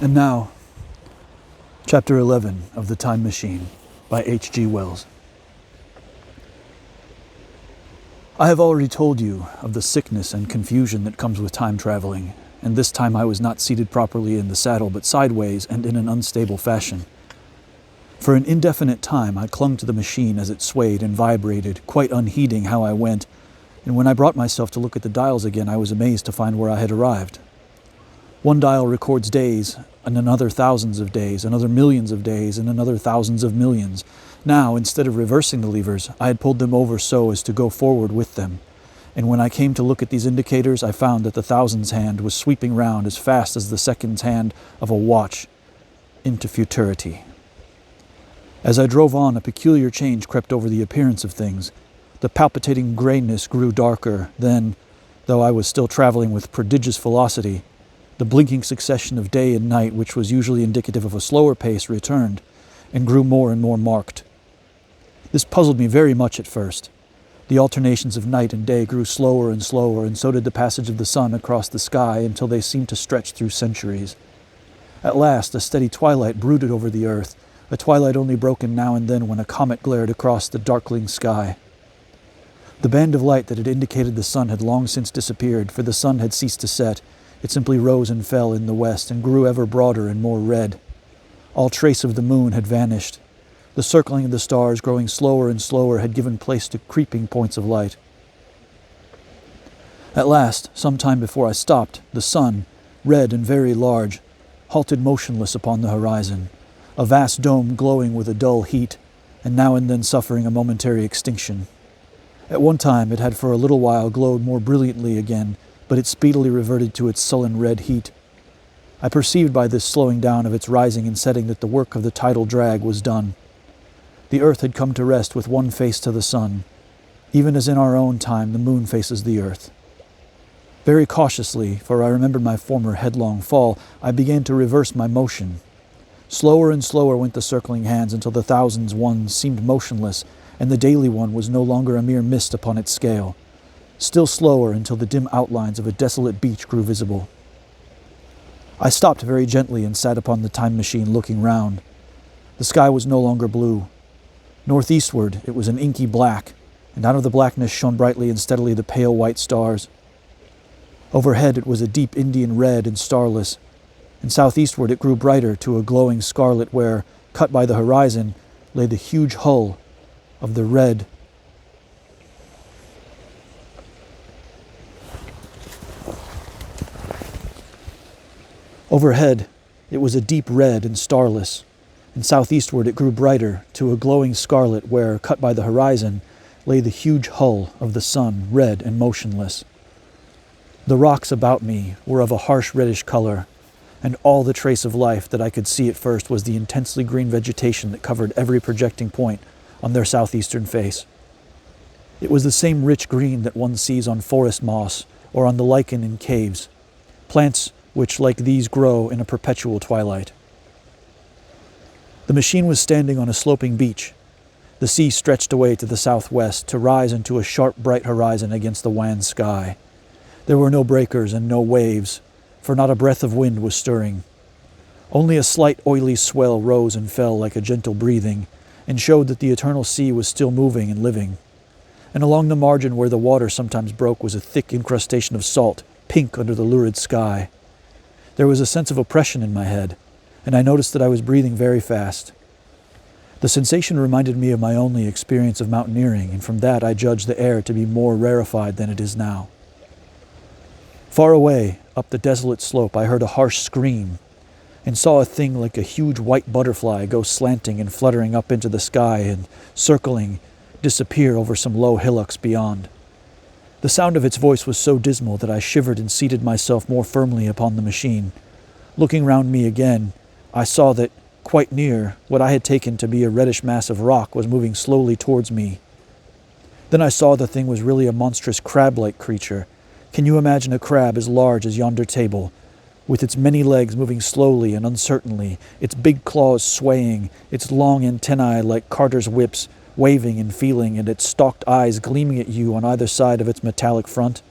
And now, Chapter 11 of The Time Machine by H.G. Wells. I have already told you of the sickness and confusion that comes with time traveling, and this time I was not seated properly in the saddle but sideways and in an unstable fashion. For an indefinite time I clung to the machine as it swayed and vibrated, quite unheeding how I went, and when I brought myself to look at the dials again I was amazed to find where I had arrived. One dial records days, and another thousands of days, another millions of days, and another thousands of millions. Now, instead of reversing the levers, I had pulled them over so as to go forward with them. And when I came to look at these indicators, I found that the thousands hand was sweeping round as fast as the seconds hand of a watch into futurity. As I drove on, a peculiar change crept over the appearance of things. The palpitating grayness grew darker. Then, though I was still traveling with prodigious velocity, the blinking succession of day and night, which was usually indicative of a slower pace, returned, and grew more and more marked. This puzzled me very much at first. The alternations of night and day grew slower, and so did the passage of the sun across the sky until they seemed to stretch through centuries. At last, a steady twilight brooded over the earth, a twilight only broken now and then when a comet glared across the darkling sky. The band of light that had indicated the sun had long since disappeared, for the sun had ceased to set. It simply rose and fell in the west and grew ever broader and more red. All trace of the moon had vanished. The circling of the stars, growing slower and slower, had given place to creeping points of light. At last, some time before I stopped, the sun, red and very large, halted motionless upon the horizon, a vast dome glowing with a dull heat, and now and then suffering a momentary extinction. At one time it had for a little while glowed more brilliantly again, but it speedily reverted to its sullen red heat. I perceived by this slowing down of its rising and setting that the work of the tidal drag was done. The earth had come to rest with one face to the sun, even as in our own time the moon faces the earth. Very cautiously, for I remembered my former headlong fall, I began to reverse my motion. Slower and slower went the circling hands until the thousands one seemed motionless, and the daily one was no longer a mere mist upon its scale. Still slower until the dim outlines of a desolate beach grew visible. I stopped very gently and sat upon the time machine looking round. The sky was no longer blue. Northeastward it was an inky black, and out of the blackness shone brightly and steadily the pale white stars. Overhead it was a deep Indian red and starless, and southeastward it grew brighter to a glowing scarlet where, cut by the horizon, lay the huge hull of the red Overhead, it was a deep red and starless, and southeastward it grew brighter to a glowing scarlet where, cut by the horizon, lay the huge hull of the sun, red and motionless. The rocks about me were of a harsh reddish color, and all the trace of life that I could see at first was the intensely green vegetation that covered every projecting point on their southeastern face. It was the same rich green that one sees on forest moss or on the lichen in caves, plants which like these grow in a perpetual twilight. The machine was standing on a sloping beach. The sea stretched away to the southwest to rise into a sharp bright horizon against the wan sky. There were no breakers and no waves, for not a breath of wind was stirring. Only a slight oily swell rose and fell like a gentle breathing, and showed that the eternal sea was still moving and living. And along the margin where the water sometimes broke was a thick incrustation of salt, pink under the lurid sky. There was a sense of oppression in my head, and I noticed that I was breathing very fast. The sensation reminded me of my only experience of mountaineering, and from that I judged the air to be more rarefied than it is now. Far away, up the desolate slope, I heard a harsh scream, and saw a thing like a huge white butterfly go slanting and fluttering up into the sky and, circling, disappear over some low hillocks beyond. The sound of its voice was so dismal that I shivered and seated myself more firmly upon the machine. Looking round me again, I saw that, quite near, what I had taken to be a reddish mass of rock was moving slowly towards me. Then I saw the thing was really a monstrous crab-like creature. Can you imagine a crab as large as yonder table, with its many legs moving slowly and uncertainly, its big claws swaying, its long antennae like carters' whips, waving and feeling, and its stalked eyes gleaming at you on either side of its metallic front?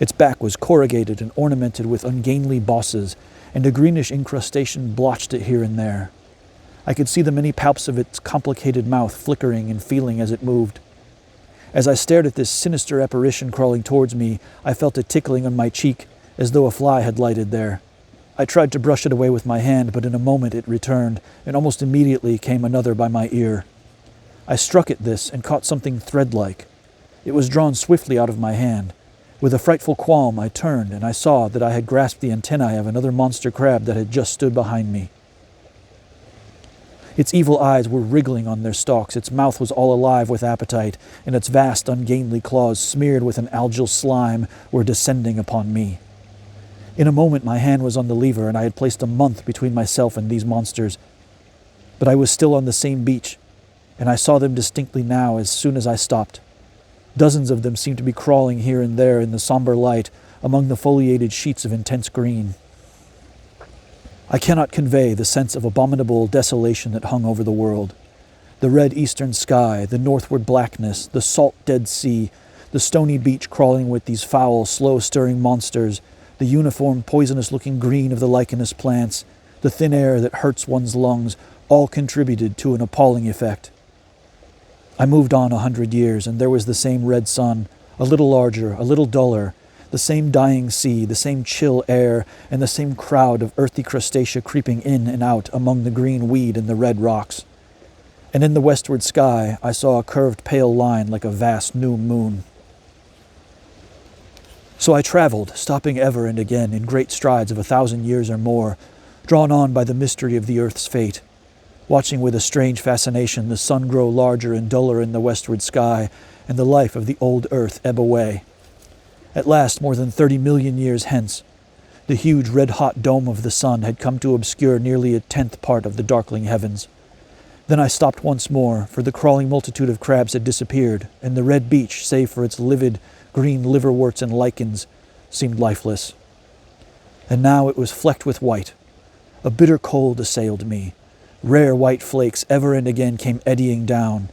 Its back was corrugated and ornamented with ungainly bosses, and a greenish incrustation blotched it here and there. I could see the many palps of its complicated mouth flickering and feeling as it moved. As I stared at this sinister apparition crawling towards me, I felt a tickling on my cheek, as though a fly had lighted there. I tried to brush it away with my hand, but in a moment it returned, and almost immediately came another by my ear. I struck at this and caught something thread-like. It was drawn swiftly out of my hand. With a frightful qualm, I turned, and I saw that I had grasped the antennae of another monster crab that had just stood behind me. Its evil eyes were wriggling on their stalks, its mouth was all alive with appetite, and its vast, ungainly claws, smeared with an algal slime, were descending upon me. In a moment my hand was on the lever, and I had placed a month between myself and these monsters. But I was still on the same beach, and I saw them distinctly now as soon as I stopped. Dozens of them seemed to be crawling here and there in the somber light, among the foliated sheets of intense green. I cannot convey the sense of abominable desolation that hung over the world. The red eastern sky, the northward blackness, the salt Dead Sea, the stony beach crawling with these foul, slow-stirring monsters, the uniform, poisonous-looking green of the lichenous plants, the thin air that hurts one's lungs, all contributed to an appalling effect. I moved on 100 years, and there was the same red sun, a little larger, a little duller, the same dying sea, the same chill air, and the same crowd of earthy crustacea creeping in and out among the green weed and the red rocks. And in the westward sky I saw a curved pale line like a vast new moon. So I traveled, stopping ever and again in great strides of 1,000 years or more, drawn on by the mystery of the earth's fate, watching with a strange fascination the sun grow larger and duller in the westward sky, and the life of the old earth ebb away. At last, more than 30 million years hence, the huge red-hot dome of the sun had come to obscure nearly a 10th part of the darkling heavens. Then I stopped once more, for the crawling multitude of crabs had disappeared, and the red beach, save for its livid green liverworts and lichens, seemed lifeless. And now it was flecked with white. A bitter cold assailed me. Rare white flakes ever and again came eddying down.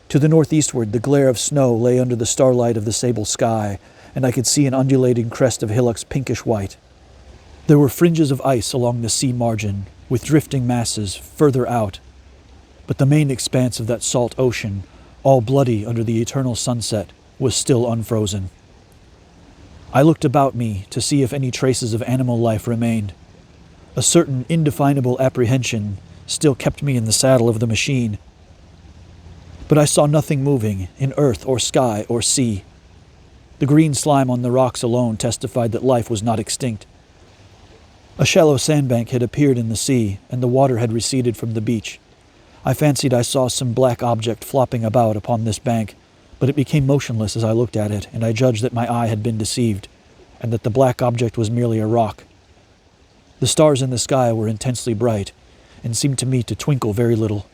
To the northeastward, the glare of snow lay under the starlight of the sable sky, and I could see an undulating crest of hillocks pinkish white. There were fringes of ice along the sea margin, with drifting masses further out, but the main expanse of that salt ocean, all bloody under the eternal sunset, was still unfrozen. I looked about me to see if any traces of animal life remained. A certain indefinable apprehension still kept me in the saddle of the machine, but I saw nothing moving in earth or sky or sea. The green slime on the rocks alone testified that life was not extinct. A shallow sandbank had appeared in the sea, and the water had receded from the beach. I fancied I saw some black object flopping about upon this bank, but it became motionless as I looked at it, and I judged that my eye had been deceived, and that the black object was merely a rock. The stars in the sky were intensely bright, and seemed to me to twinkle very little.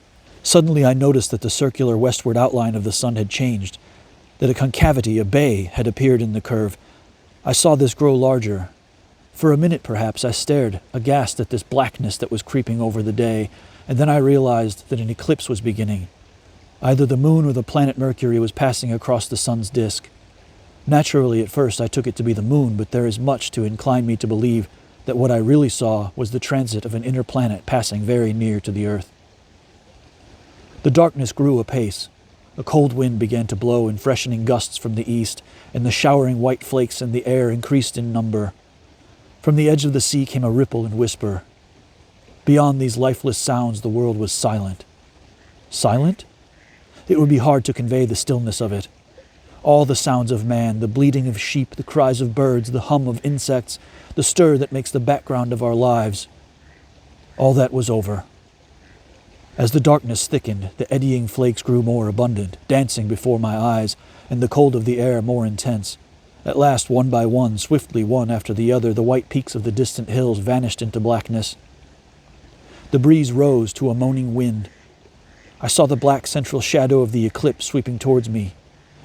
Suddenly I noticed that the circular westward outline of the sun had changed, that a concavity, a bay, had appeared in the curve. I saw this grow larger. For a minute, perhaps, I stared, aghast at this blackness that was creeping over the day, and then I realized that an eclipse was beginning. Either the moon or the planet Mercury was passing across the sun's disk. Naturally, at first, I took it to be the moon, but there is much to incline me to believe that what I really saw was the transit of an inner planet passing very near to the earth. The darkness grew apace. A cold wind began to blow in freshening gusts from the east, and the showering white flakes in the air increased in number. From the edge of the sea came a ripple and whisper. Beyond these lifeless sounds, the world was silent. Silent? It would be hard to convey the stillness of it. All the sounds of man, the bleating of sheep, the cries of birds, the hum of insects, the stir that makes the background of our lives, all that was over. As the darkness thickened, the eddying flakes grew more abundant, dancing before my eyes, and the cold of the air more intense. At last, one by one, swiftly one after the other, the white peaks of the distant hills vanished into blackness. The breeze rose to a moaning wind. I saw the black central shadow of the eclipse sweeping towards me.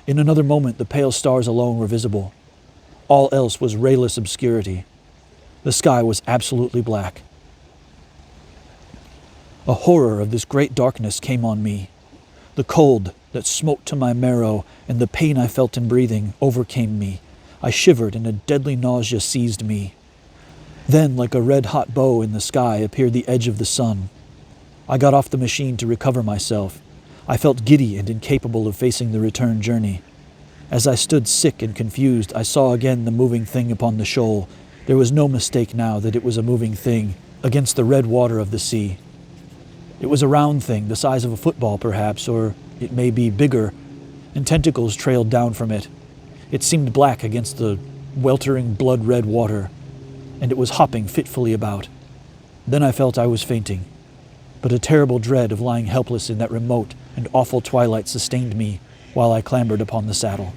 In another moment, the pale stars alone were visible. All else was rayless obscurity. The sky was absolutely black. A horror of this great darkness came on me. The cold that smote to my marrow and the pain I felt in breathing overcame me. I shivered and a deadly nausea seized me. Then, like a red-hot bow in the sky, appeared the edge of the sun. I got off the machine to recover myself. I felt giddy and incapable of facing the return journey. As I stood sick and confused, I saw again the moving thing upon the shoal. There was no mistake now that it was a moving thing against the red water of the sea. It was a round thing, the size of a football perhaps, or it may be bigger, and tentacles trailed down from it. It seemed black against the weltering blood-red water, and it was hopping fitfully about. Then I felt I was fainting, but a terrible dread of lying helpless in that remote and awful twilight sustained me while I clambered upon the saddle.